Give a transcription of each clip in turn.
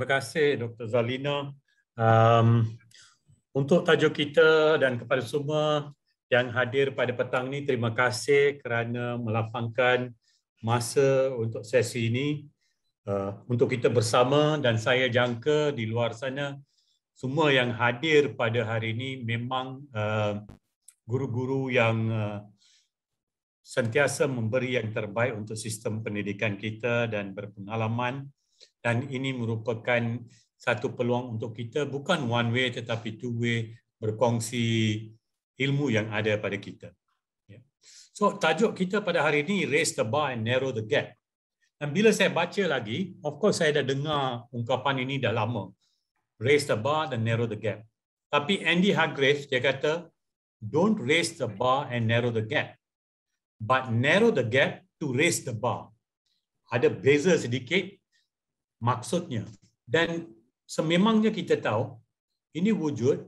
kasih Dr. Zalina. Untuk tajuk kita dan kepada semua yang hadir pada petang ini, terima kasih kerana melapangkan masa untuk sesi ini untuk kita bersama, dan saya jangka di luar sana semua yang hadir pada hari ini memang guru-guru yang sentiasa memberi yang terbaik untuk sistem pendidikan kita dan berpengalaman. Dan ini merupakan satu peluang untuk kita, bukan one way tetapi two way, berkongsi ilmu yang ada pada kita. So tajuk kita pada hari ini, raise the bar and narrow the gap. Dan bila saya baca lagi, of course saya dah dengar ungkapan ini dah lama, raise the bar and narrow the gap. Tapi Andy Hargreaves dia kata, don't raise the bar and narrow the gap, but narrow the gap to raise the bar. Ada beza sedikit maksudnya. Dan sememangnya kita tahu, ini wujud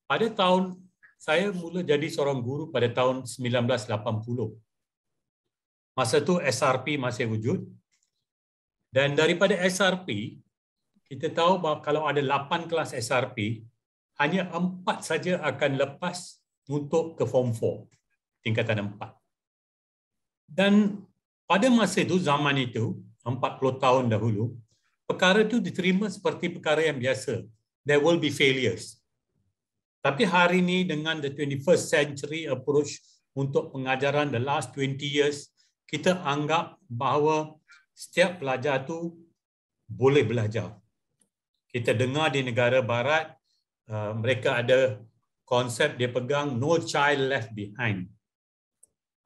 pada tahun, saya mula jadi seorang guru pada tahun 1980. Masa itu SRP masih wujud. Dan daripada SRP, kita tahu bahawa kalau ada 8 kelas SRP, hanya 4 saja akan lepas untuk ke Form 4, tingkatan 4. Dan pada masa itu, zaman itu, 40 tahun dahulu, perkara itu diterima seperti perkara yang biasa. There will be failures. Tapi hari ini dengan the 21st century approach untuk pengajaran the last 20 years, kita anggap bahawa setiap pelajar itu boleh belajar. Kita dengar di negara barat, mereka ada konsep dia pegang no child left behind.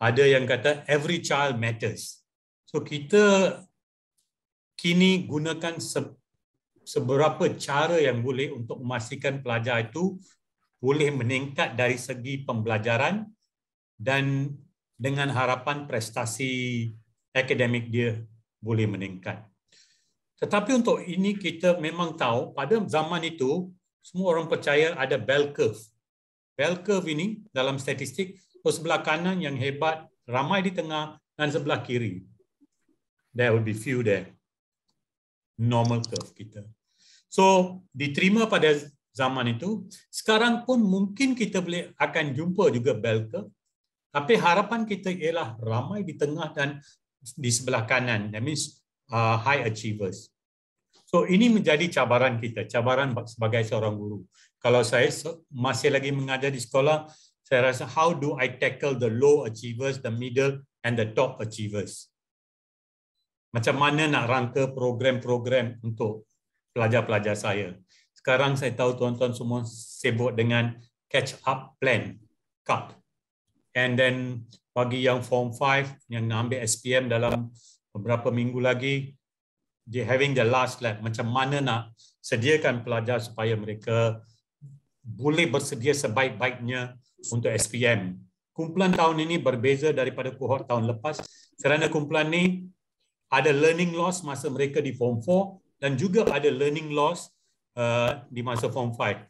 Ada yang kata every child matters. So kita kini gunakan seberapa cara yang boleh untuk memastikan pelajar itu boleh meningkat dari segi pembelajaran dan dengan harapan prestasi akademik dia boleh meningkat. Tetapi untuk ini kita memang tahu pada zaman itu semua orang percaya ada bell curve. Bell curve ini dalam statistik, sebelah kanan yang hebat, ramai di tengah, dan sebelah kiri there will be few there. Normal curve kita. So diterima pada zaman itu. Sekarang pun mungkin kita boleh akan jumpa juga bell curve, tapi harapan kita ialah ramai di tengah dan di sebelah kanan. That means high achievers. So ini menjadi cabaran kita, cabaran sebagai seorang guru. Kalau saya masih lagi mengajar di sekolah, saya rasa how do I tackle the low achievers, the middle and the top achievers? Macam mana nak rangka program-program untuk pelajar-pelajar saya. Sekarang saya tahu tuan-tuan semua sibuk dengan catch up plan, CUP. And then bagi yang Form 5 yang nak ambil SPM dalam beberapa minggu lagi, they having the last lap. Macam mana nak sediakan pelajar supaya mereka boleh bersedia sebaik-baiknya untuk SPM. Kumpulan tahun ini berbeza daripada kohort tahun lepas kerana kumpulan ini ada learning loss masa mereka di Form 4 dan juga ada learning loss di masa Form 5.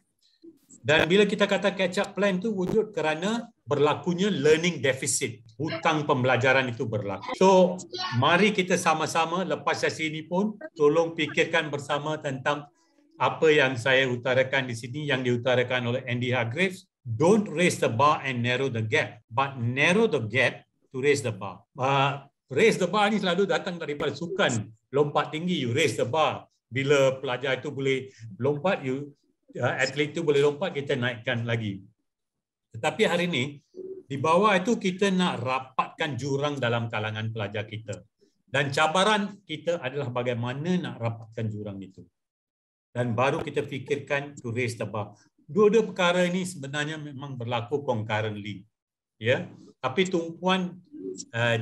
Dan bila kita kata catch up plan itu wujud kerana berlakunya learning deficit. Hutang pembelajaran itu berlaku. So, mari kita sama-sama lepas sesi ini pun tolong fikirkan bersama tentang apa yang saya utarakan di sini, yang diutarakan oleh Andy Hargreaves. Don't raise the bar and narrow the gap, but narrow the gap to raise the bar. Raise the bar ni selalu datang daripada sukan. Lompat tinggi, you raise the bar. Bila pelajar itu boleh lompat, atlet itu boleh lompat, kita naikkan lagi. Tetapi hari ini, di bawah itu kita nak rapatkan jurang dalam kalangan pelajar kita. Dan cabaran kita adalah bagaimana nak rapatkan jurang itu. Dan baru kita fikirkan to raise the bar. Dua-dua perkara ini sebenarnya memang berlaku concurrently. Ya, tapi tumpuan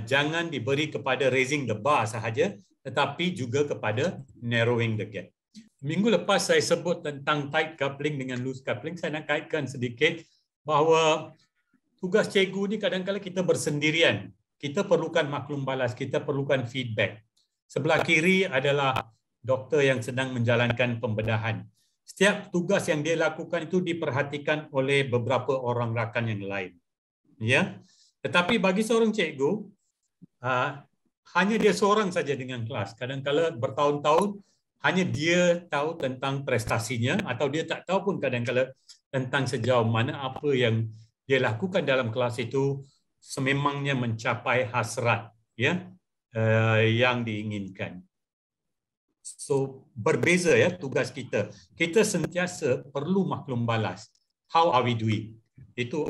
jangan diberi kepada raising the bar sahaja, tetapi juga kepada narrowing the gap. Minggu lepas saya sebut tentang tight coupling dengan loose coupling. Saya nak kaitkan sedikit bahawa tugas cikgu ni kadang-kadang kita bersendirian. Kita perlukan maklum balas, kita perlukan feedback. Sebelah kiri adalah doktor yang sedang menjalankan pembedahan. Setiap tugas yang dia lakukan itu diperhatikan oleh beberapa orang rakan yang lain. Ya, tetapi bagi seorang cikgu, hanya dia seorang saja dengan kelas. Kadang-kadang bertahun-tahun hanya dia tahu tentang prestasinya atau dia tak tahu pun kadang-kadang tentang sejauh mana apa yang dia lakukan dalam kelas itu sememangnya mencapai hasrat ya yang diinginkan. So berbeza ya tugas kita. Kita sentiasa perlu maklum balas. How are we doing? Itu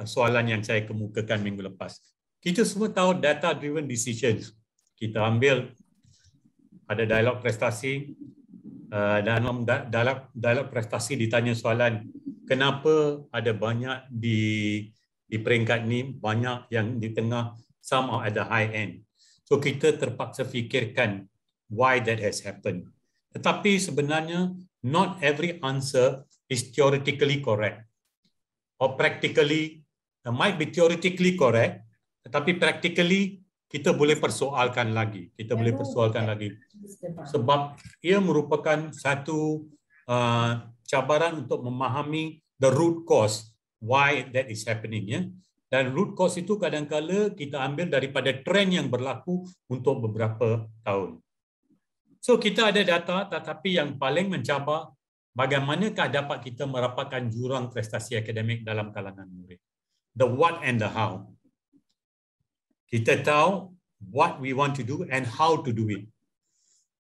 soalan yang saya kemukakan minggu lepas. Kita semua tahu data driven decisions. Kita ambil ada dialog prestasi, dalam dialog prestasi ditanya soalan kenapa ada banyak di peringkat ni, banyak yang di tengah, some are at the high end. So kita terpaksa fikirkan why that has happened. Tetapi sebenarnya not every answer is theoretically correct or practically might be theoretically correct, tetapi practically kita boleh persoalkan lagi. Kita boleh persoalkan lagi. Sebab ia merupakan satu cabaran untuk memahami the root cause why that is happening ya. Dan root cause itu kadang-kala kita ambil daripada trend yang berlaku untuk beberapa tahun. So kita ada data, tetapi yang paling mencabar bagaimanakah dapat kita merapatkan jurang prestasi akademik dalam kalangan murid. The what and the how. Kita tahu what we want to do and how to do it.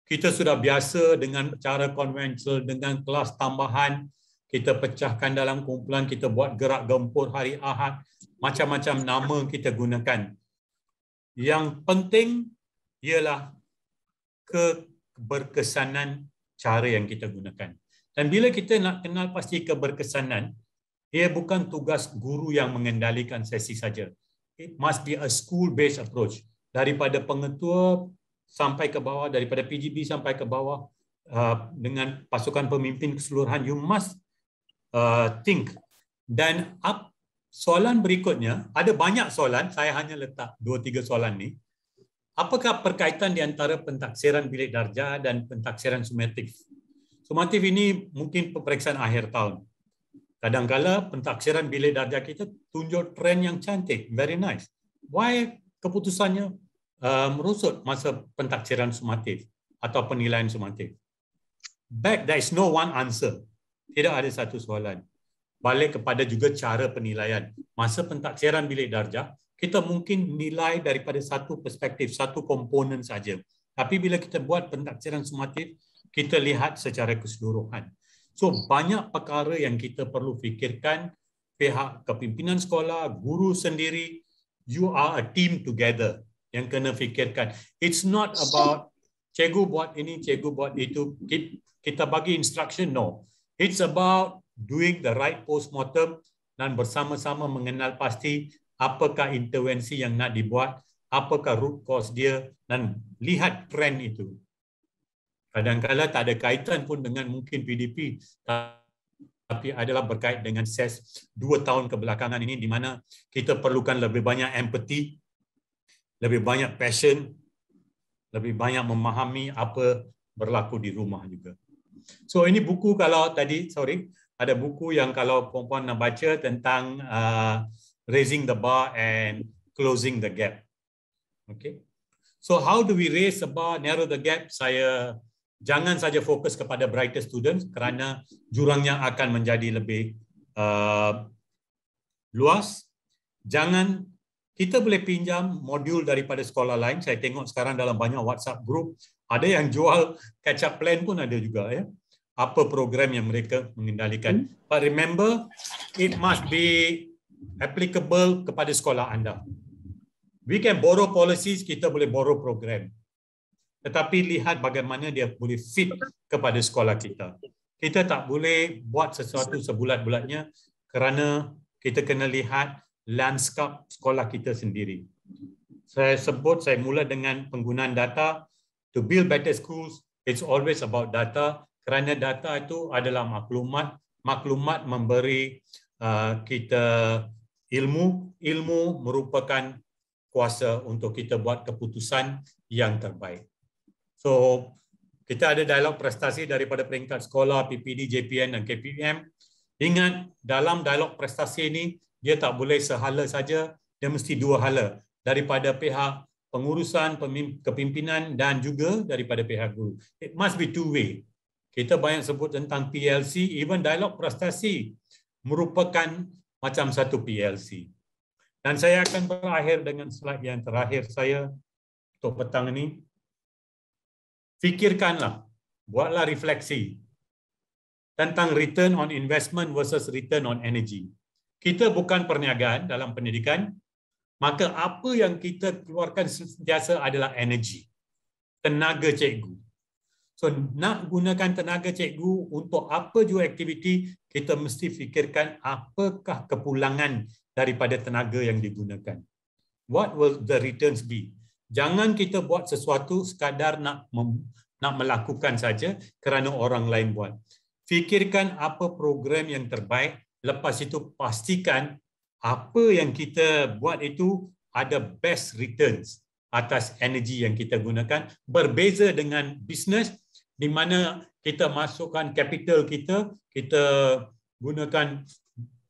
Kita sudah biasa dengan cara konvensional, dengan kelas tambahan, kita pecahkan dalam kumpulan, kita buat gerak gempur hari Ahad, macam-macam nama kita gunakan. Yang penting ialah keberkesanan cara yang kita gunakan. Dan bila kita nak kenal pasti keberkesanan, ia bukan tugas guru yang mengendalikan sesi saja. It must be a school-based approach. Daripada pengetua sampai ke bawah, daripada PGB sampai ke bawah, dengan pasukan pemimpin keseluruhan, you must think. Dan soalan berikutnya, ada banyak soalan, saya hanya letak 2-3 soalan ni. Apakah perkaitan di antara pentaksiran bilik darjah dan pentaksiran sumatif? Sumatif ini mungkin peperiksaan akhir tahun. Kadang-kala pentaksiran bilik darjah kita tunjuk trend yang cantik, very nice. Why keputusannya merosot masa pentaksiran sumatif atau penilaian sumatif? There is no one answer. Tidak ada satu soalan. Balik kepada juga cara penilaian. Masa pentaksiran bilik darjah, kita mungkin nilai daripada satu perspektif, satu komponen saja. Tapi bila kita buat pentaksiran sumatif, kita lihat secara keseluruhan. So banyak perkara yang kita perlu fikirkan, pihak kepimpinan sekolah, guru sendiri, you are a team together yang kena fikirkan. It's not about cikgu buat ini, cikgu buat itu, kita bagi instruction, no. It's about doing the right postmortem dan bersama-sama mengenal pasti apakah intervensi yang nak dibuat, apakah root cause dia dan lihat trend itu. Kadang-kadang tak ada kaitan pun dengan mungkin PDP, tapi adalah berkait dengan SES 2 tahun kebelakangan ini di mana kita perlukan lebih banyak empathy, lebih banyak passion, lebih banyak memahami apa berlaku di rumah juga. So ini buku kalau tadi, ada buku yang kalau puan-puan nak baca tentang raising the bar and closing the gap. Okay. So how do we raise the bar, narrow the gap? Saya jangan saja fokus kepada brighter students kerana jurangnya akan menjadi lebih luas. Kita boleh pinjam modul daripada sekolah lain. Saya tengok sekarang dalam banyak WhatsApp group, ada yang jual catch up plan pun ada juga ya. Apa program yang mereka mengendalikan. But remember, it must be applicable kepada sekolah anda. We can borrow policies, kita boleh borrow program. Tetapi lihat bagaimana dia boleh fit kepada sekolah kita. Kita tak boleh buat sesuatu sebulat-bulatnya kerana kita kena lihat landscape sekolah kita sendiri. Saya mula dengan penggunaan data. To build better schools, it's always about data. Kerana data itu adalah maklumat. Maklumat memberi kita ilmu. Ilmu merupakan kuasa untuk kita buat keputusan yang terbaik. So, kita ada dialog prestasi daripada peringkat sekolah, PPD, JPN dan KPM. Ingat, dalam dialog prestasi ini, dia tak boleh sehala saja, dia mesti dua hala. Daripada pihak pengurusan, kepimpinan dan juga daripada pihak guru. It must be two-way. Kita banyak sebut tentang PLC, even dialog prestasi merupakan macam satu PLC. Dan saya akan berakhir dengan slide yang terakhir saya untuk petang ini. Fikirkanlah, buatlah refleksi tentang return on investment versus return on energy. Kita bukan perniagaan dalam pendidikan, maka apa yang kita keluarkan sentiasa adalah energi, tenaga cikgu. So, nak gunakan tenaga cikgu untuk apa jua aktiviti, kita mesti fikirkan apakah kepulangan daripada tenaga yang digunakan. What will the returns be? Jangan kita buat sesuatu sekadar nak melakukan saja kerana orang lain buat. Fikirkan apa program yang terbaik, lepas itu pastikan apa yang kita buat itu ada best returns atas energi yang kita gunakan. Berbeza dengan bisnes di mana kita masukkan capital kita gunakan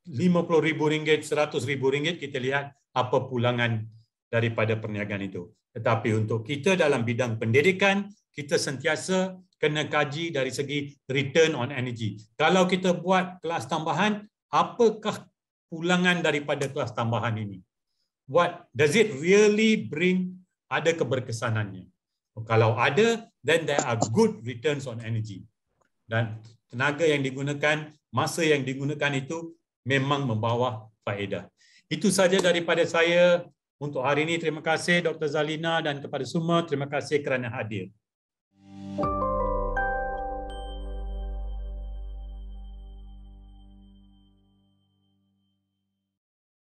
RM50,000, RM100,000, kita lihat apa pulangan daripada perniagaan itu. Tetapi untuk kita dalam bidang pendidikan, kita sentiasa kena kaji dari segi return on energy. Kalau kita buat kelas tambahan, apakah pulangan daripada kelas tambahan ini? What does it really bring? Ada keberkesanannya. Kalau ada, then there are good returns on energy. Dan tenaga yang digunakan, masa yang digunakan itu memang membawa faedah. Itu saja daripada saya untuk hari ini. Terima kasih Dr. Zalina dan kepada semua, terima kasih kerana hadir.